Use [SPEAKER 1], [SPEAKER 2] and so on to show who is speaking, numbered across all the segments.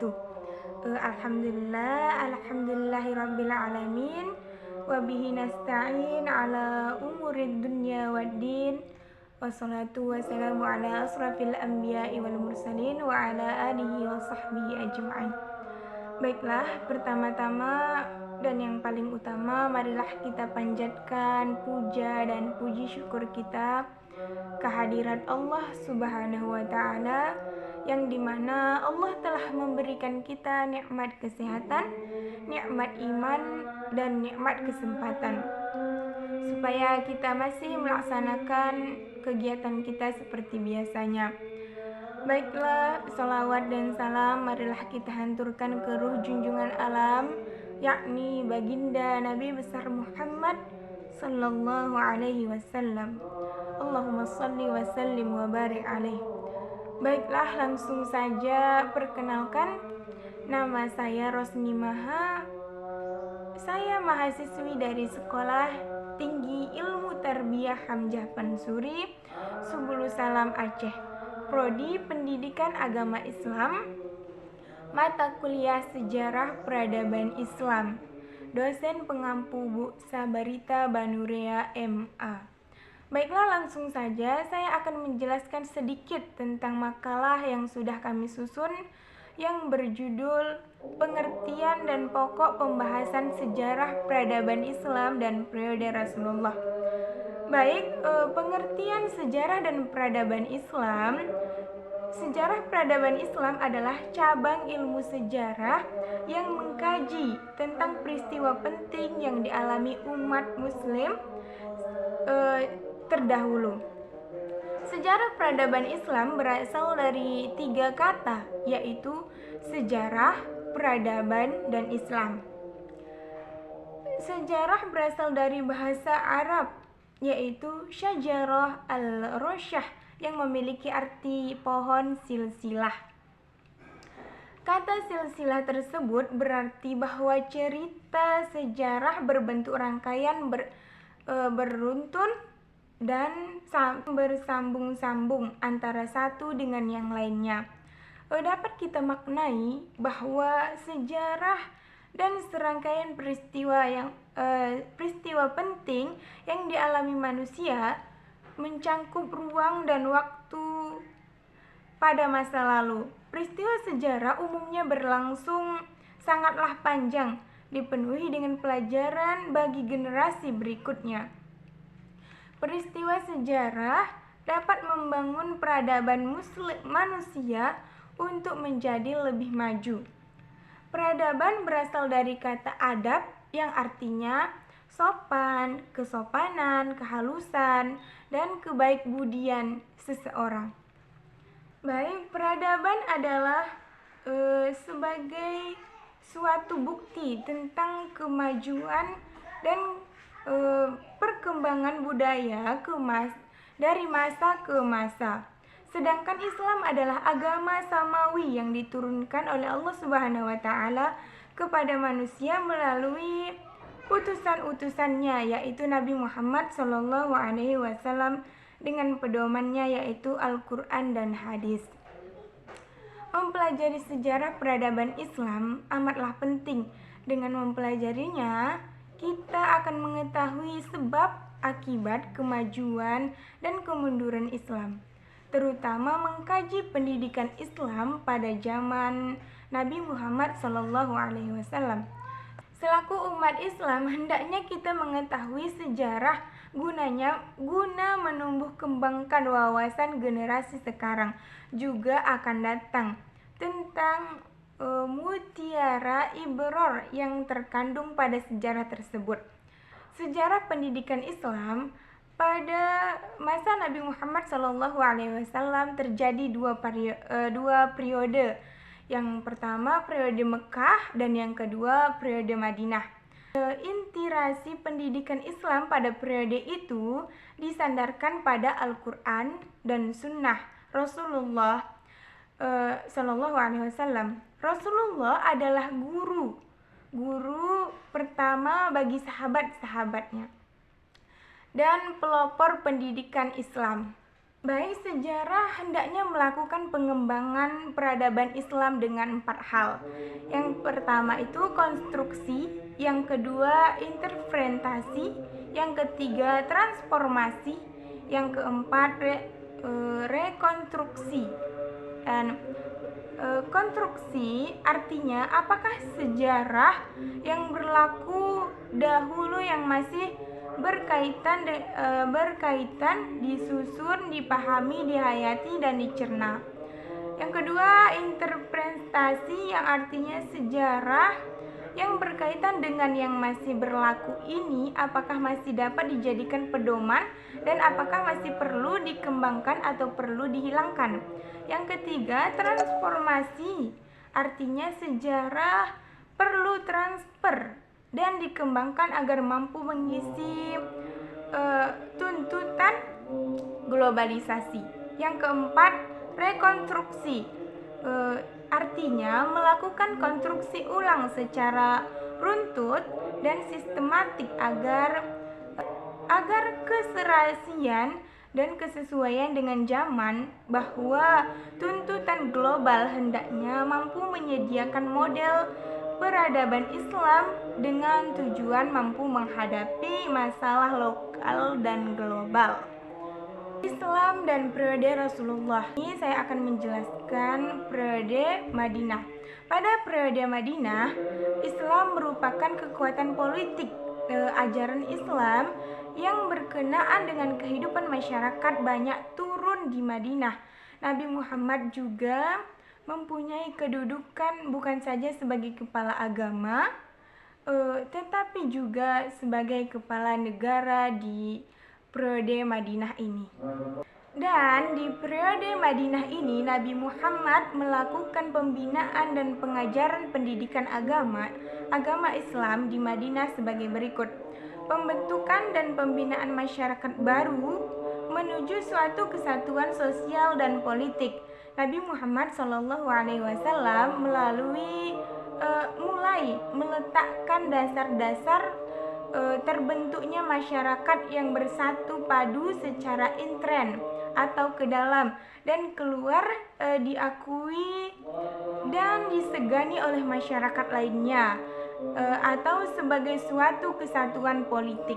[SPEAKER 1] wabarakatuh. Alhamdulillahirabbil alamin wa bihi nasta'in ala umurid dunya waddin. Wassalatu wassalamu ala asrafil anbiya'i wal mursalin wa ala alihi wa sahbihi ajma'in. Baiklah, pertama-tama dan yang paling utama, marilah kita panjatkan puja dan puji syukur kita kehadirat Allah Subhanahu wa Ta'ala, yang dimana Allah telah memberikan kita nikmat kesehatan, nikmat iman, dan nikmat kesempatan, supaya kita masih melaksanakan kegiatan kita seperti biasanya. Baiklah, salawat dan salam marilah kita hanturkan ke ruh junjungan alam, yakni baginda Nabi besar Muhammad sallallahu alaihi wasallam. Allahumma salli wa sallim wa barik alaih. Baiklah, langsung saja perkenalkan, nama saya Rosni Maha. Saya mahasiswi dari Sekolah Tinggi Ilmu Tarbiyah Hamzah Pansuri, Subulu Salam Aceh, Prodi Pendidikan Agama Islam, mata kuliah Sejarah Peradaban Islam, dosen pengampu Bu Sabarita Banurea MA. Baiklah, langsung saja saya akan menjelaskan sedikit tentang makalah yang sudah kami susun yang berjudul Pengertian dan Pokok Pembahasan Sejarah Peradaban Islam dan Periode Rasulullah. Baik, pengertian sejarah dan peradaban Islam. Sejarah peradaban Islam adalah cabang ilmu sejarah yang mengkaji tentang peristiwa penting yang dialami umat muslim terdahulu. Sejarah peradaban Islam berasal dari 3 kata, yaitu sejarah, peradaban, dan Islam. Sejarah berasal dari bahasa Arab, yaitu syajarah al-rosyah, yang memiliki arti pohon silsilah. Kata silsilah tersebut berarti bahwa cerita sejarah berbentuk rangkaian beruntun dan bersambung-sambung antara satu dengan yang lainnya. Dapat kita maknai bahwa sejarah dan serangkaian peristiwa penting yang dialami manusia mencangkup ruang dan waktu pada masa lalu. Peristiwa sejarah umumnya berlangsung sangatlah panjang, dipenuhi dengan pelajaran bagi generasi berikutnya. Peristiwa sejarah dapat membangun peradaban manusia untuk menjadi lebih maju. Peradaban berasal dari kata adab yang artinya sopan, kesopanan, kehalusan, dan kebaikbudian seseorang. Baik, peradaban adalah sebagai suatu bukti tentang kemajuan dan perkembangan budaya dari masa ke masa. Sedangkan Islam adalah agama samawi yang diturunkan oleh Allah Subhanahu wa Ta'ala kepada manusia melalui utusan-utusannya, yaitu Nabi Muhammad sallallahu alaihi wasallam, dengan pedomannya yaitu Al-Quran dan hadis. Mempelajari sejarah peradaban Islam amatlah penting. Dengan mempelajarinya, kita akan mengetahui sebab akibat kemajuan dan kemunduran Islam, terutama mengkaji pendidikan Islam pada zaman Nabi Muhammad SAW. Selaku umat Islam, hendaknya kita mengetahui sejarah guna menumbuh kembangkan wawasan generasi sekarang juga akan datang tentang mutiara ibror yang terkandung pada sejarah tersebut. Sejarah pendidikan Islam pada masa Nabi Muhammad SAW terjadi dua periode. Yang pertama periode Mekah dan yang kedua periode Madinah. Inspirasi pendidikan Islam pada periode itu disandarkan pada Al-Quran dan Sunnah Rasulullah SAW. Rasulullah adalah guru pertama bagi sahabat-sahabatnya dan pelopor pendidikan Islam. Baik, sejarah hendaknya melakukan pengembangan peradaban Islam dengan 4 hal. Yang pertama itu konstruksi, yang kedua interpretasi, yang ketiga transformasi, yang keempat rekonstruksi. Dan konstruksi artinya apakah sejarah yang berlaku dahulu yang masih berkaitan disusun, dipahami, dihayati, dan dicerna. Yang kedua, interpretasi yang artinya sejarah yang berkaitan dengan yang masih berlaku ini apakah masih dapat dijadikan pedoman dan apakah masih perlu dikembangkan atau perlu dihilangkan. Yang ketiga, transformasi artinya sejarah perlu transfer dan dikembangkan agar mampu mengisi tuntutan globalisasi. Yang keempat, rekonstruksi artinya melakukan konstruksi ulang secara runtut dan sistematik agar keserasian dan kesesuaian dengan zaman, bahwa tuntutan global hendaknya mampu menyediakan model peradaban Islam dengan tujuan mampu menghadapi masalah lokal dan global. Islam dan periode Rasulullah. Ini saya akan menjelaskan periode Madinah. Pada periode Madinah, Islam merupakan kekuatan politik. Ajaran Islam yang berkenaan dengan kehidupan masyarakat banyak turun di Madinah. Nabi Muhammad juga mempunyai kedudukan bukan saja sebagai kepala agama, tetapi juga sebagai kepala negara di periode Madinah ini. Dan di periode Madinah ini Nabi Muhammad melakukan pembinaan dan pengajaran pendidikan agama Islam di Madinah sebagai berikut. Pembentukan dan pembinaan masyarakat baru menuju suatu kesatuan sosial dan politik. Nabi Muhammad SAW mulai meletakkan dasar-dasar terbentuknya masyarakat yang bersatu padu secara intern atau ke dalam dan keluar, diakui dan disegani oleh masyarakat lainnya, atau sebagai suatu kesatuan politik.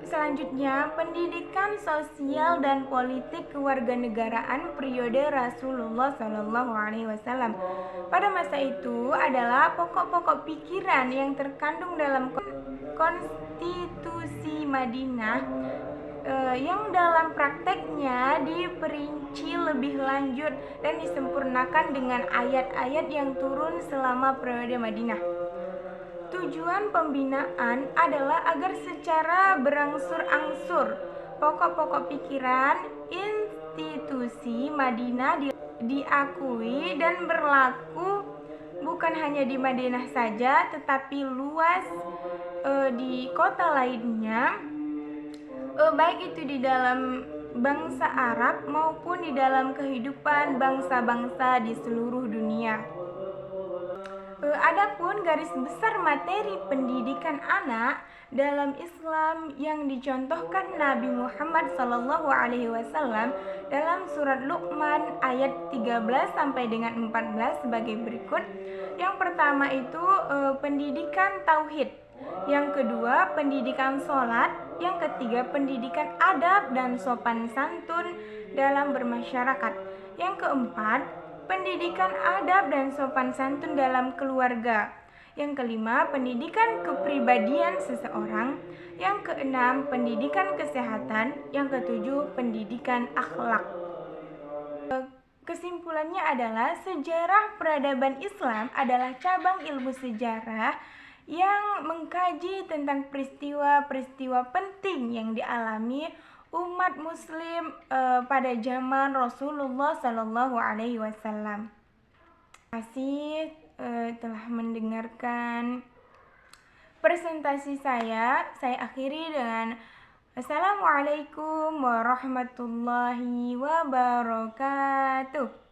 [SPEAKER 1] Selanjutnya, pendidikan sosial dan politik kewarganegaraan periode Rasulullah SAW. Pada masa itu adalah pokok-pokok pikiran yang terkandung dalam konstitusi Madinah, yang dalam prakteknya diperinci lebih lanjut dan disempurnakan dengan ayat-ayat yang turun selama periode Madinah. Tujuan pembinaan adalah agar secara berangsur-angsur pokok-pokok pikiran institusi Madinah diakui dan berlaku bukan hanya di Madinah saja, tetapi luas di kota lainnya, baik itu di dalam bangsa Arab maupun di dalam kehidupan bangsa-bangsa di seluruh dunia. Adapun garis besar materi pendidikan anak dalam Islam yang dicontohkan Nabi Muhammad SAW dalam surat Luqman ayat 13 sampai dengan 14 sebagai berikut. Yang pertama itu pendidikan tauhid, yang kedua pendidikan sholat, yang ketiga pendidikan adab dan sopan santun dalam bermasyarakat, yang keempat pendidikan adab dan sopan santun dalam keluarga, yang kelima pendidikan kepribadian seseorang, yang keenam pendidikan kesehatan, yang ketujuh pendidikan akhlak. Kesimpulannya adalah sejarah peradaban Islam adalah cabang ilmu sejarah yang mengkaji tentang peristiwa-peristiwa penting yang dialami umat muslim pada zaman Rasulullah SAW. Terima kasih telah mendengarkan presentasi saya. Saya akhiri dengan Assalamualaikum warahmatullahi wabarakatuh.